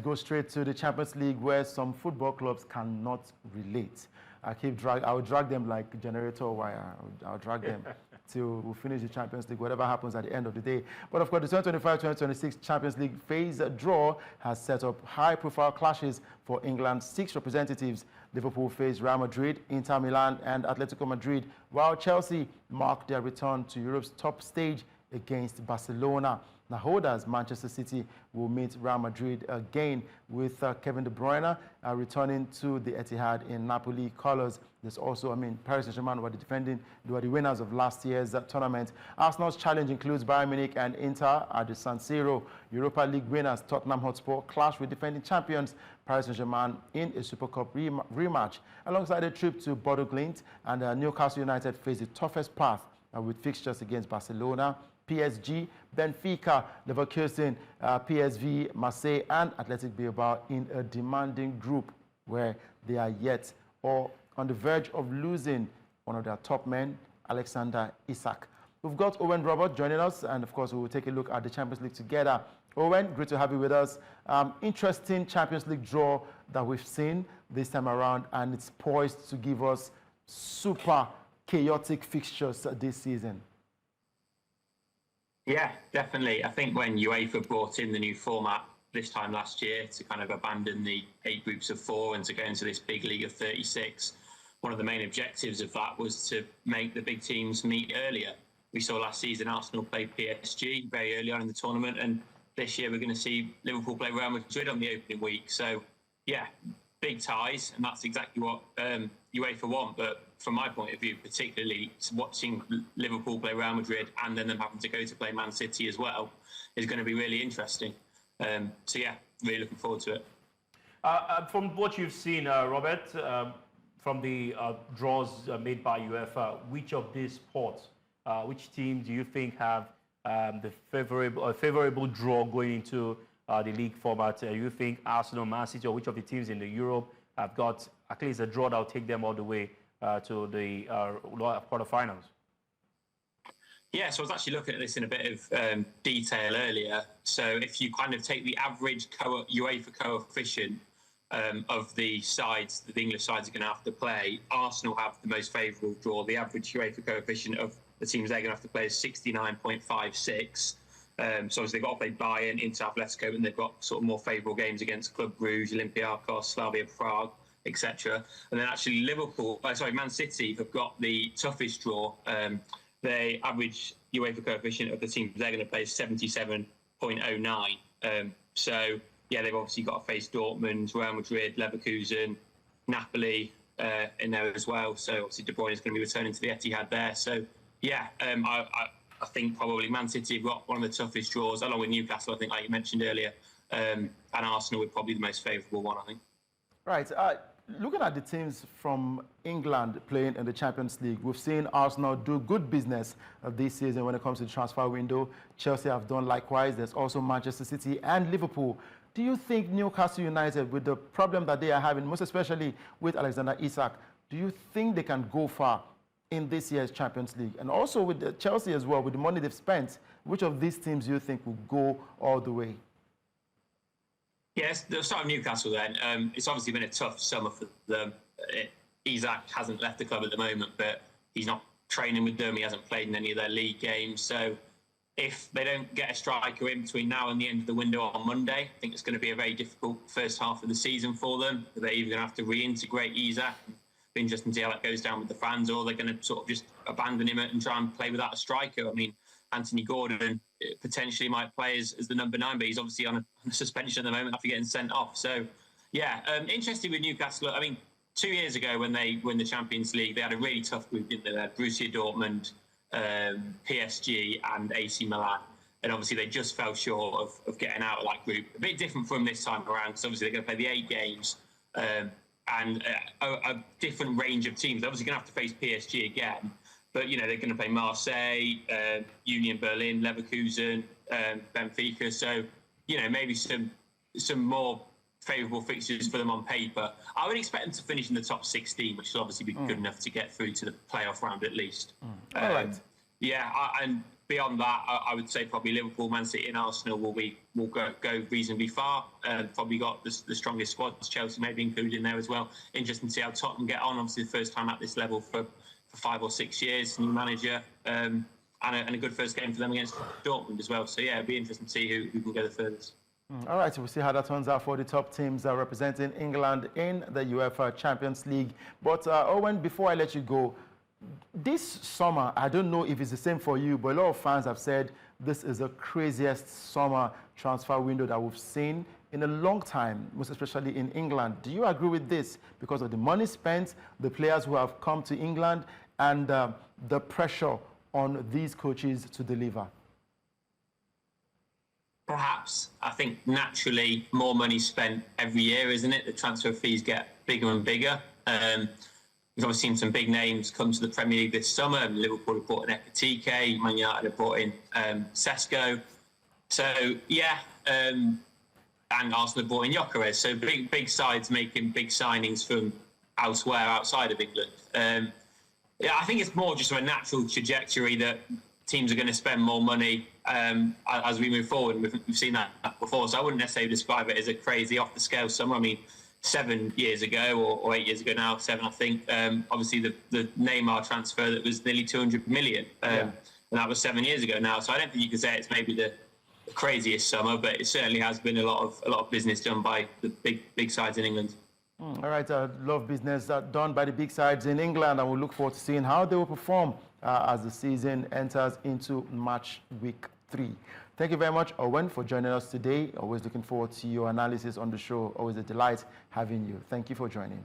go straight to the Champions League, where some football clubs cannot relate. I'll drag them like generator wire. I'll drag them till we finish the Champions League, whatever happens at the end of the day. But of course, the 2025-2026 Champions League phase draw has set up high-profile clashes for England's 6 representatives. Liverpool face Real Madrid, Inter Milan and Atletico Madrid, while Chelsea mark their return to Europe's top stage against Barcelona. Now, holders Manchester City will meet Real Madrid again, with Kevin De Bruyne returning to the Etihad in Napoli colours. There's also, Paris Saint-Germain were the winners of last year's tournament. Arsenal's challenge includes Bayern Munich and Inter at the San Siro. Europa League winners Tottenham Hotspur clash with defending champions Paris Saint-Germain in a Super Cup rematch. Alongside a trip to Bodo Glimt, and Newcastle United face the toughest path with fixtures against Barcelona, PSG, Benfica, Leverkusen, PSV, Marseille and Athletic Bilbao in a demanding group where they are yet or on the verge of losing one of their top men, Alexander Isak. We've got Owen Robert joining us, and of course we will take a look at the Champions League together. Owen, great to have you with us. Interesting Champions League draw that we've seen this time around, and it's poised to give us super chaotic fixtures this season. Yeah, definitely. I think when UEFA brought in the new format this time last year to kind of abandon the 8 groups of 4 and to go into this big league of 36, one of the main objectives of that was to make the big teams meet earlier. We saw last season Arsenal play PSG very early on in the tournament, and this year we're going to see Liverpool play Real Madrid on the opening week. So, yeah, big ties, and that's exactly what UEFA want. But from my point of view, particularly watching Liverpool play Real Madrid and then them having to go to play Man City as well is going to be really interesting. So, yeah, really looking forward to it. From what you've seen, Robert, from the draws made by UEFA, which of these sports, which team do you think have the favorable draw going into the league format? You think Arsenal, Man City, or which of the teams in the Europe have got at least a draw that will take them all the way to the quarterfinals? Yeah, so I was actually looking at this in a bit of detail earlier. So if you kind of take the average UEFA coefficient of the sides that the English sides are going to have to play, Arsenal have the most favourable draw. The average UEFA coefficient of the teams they're going to have to play is 69.56. So obviously they've got to play Bayern, Inter, Atletico, and they've got sort of more favourable games against Club Brugge, Olympiacos, Slavia Prague, etc. And then actually Man City have got the toughest draw. The average UEFA coefficient of the teams they're going to play is 77.09. So, yeah, they've obviously got to face Dortmund, Real Madrid, Leverkusen, Napoli in there as well. So, obviously, De Bruyne is going to be returning to the Etihad there. So, yeah, I think probably Man City have got one of the toughest draws, along with Newcastle, I think, like you mentioned earlier. And Arsenal would probably be the most favourable one, I think. Right. Looking at the teams from England playing in the Champions League, we've seen Arsenal do good business this season when it comes to the transfer window. Chelsea have done likewise. There's also Manchester City and Liverpool. Do you think Newcastle United, with the problem that they are having, most especially with Alexander Isak, do you think they can go far in this year's Champions League? And also with Chelsea as well, with the money they've spent, which of these teams do you think will go all the way? Yes, the start of Newcastle then. It's obviously been a tough summer for them. Isak hasn't left the club at the moment, but he's not training with them. He hasn't played in any of their league games. So if they don't get a striker in between now and the end of the window on Monday, I think it's going to be a very difficult first half of the season for them. They're either going to have to reintegrate Isak, be interesting to see how that goes down with the fans, or they're going to sort of just abandon him and try and play without a striker. I mean, Anthony Gordon potentially might play as the number 9, but he's obviously on a suspension at the moment after getting sent off. So, yeah, interesting with Newcastle. I mean, 2 years ago when they win the Champions League, they had a really tough group, didn't they? They had Borussia Dortmund, PSG and AC Milan. And obviously they just fell short of getting out of that group. A bit different from this time around, because obviously they're going to play the 8 games and a different range of teams. They're obviously going to have to face PSG again. But, you know, they're going to play Marseille, Union Berlin, Leverkusen, Benfica. So, you know, maybe some more favourable fixtures for them on paper. I would expect them to finish in the top 16, which will obviously be good enough to get through to the playoff round at least. All right. Yeah, and beyond that, I would say probably Liverpool, Man City, and Arsenal will go reasonably far. Probably got the strongest squads. Chelsea maybe included in there as well. Interesting to see how Tottenham get on. Obviously, the first time at this level for 5 or 6 years. New manager, and a good first game for them against Dortmund as well. So yeah, it'll be interesting to see who can go the furthest. All right, so we'll see how that turns out for the top teams representing England in the UEFA Champions League. But Owen, before I let you go, this summer, I don't know if it's the same for you, but a lot of fans have said this is the craziest summer transfer window that we've seen in a long time, most especially in England. Do you agree with this because of the money spent, the players who have come to England, and the pressure on these coaches to deliver? Perhaps. I think naturally more money spent every year, isn't it? The transfer fees get bigger and bigger. We've obviously seen some big names come to the Premier League this summer. Liverpool have brought in Ekitike, Man United have brought in Sesko. So, yeah, and Arsenal have brought in Gyökeres. So big sides making big signings from elsewhere outside of England. Yeah, I think it's more just a natural trajectory that teams are going to spend more money as we move forward. We've seen that before, so I wouldn't necessarily describe it as a crazy off-the-scale summer. I mean, 7 years ago or 8 years ago now, 7 I think, obviously the Neymar transfer that was nearly 200 million, and that was 7 years ago now. So I don't think you can say it's maybe the craziest summer, but it certainly has been a lot of business done by the big sides in England. All right, a lot of business done by the big sides in England, and we'll look forward to seeing how they will perform as the season enters into match week 3. Thank you very much, Owen, for joining us today. Always looking forward to your analysis on the show. Always a delight having you. Thank you for joining.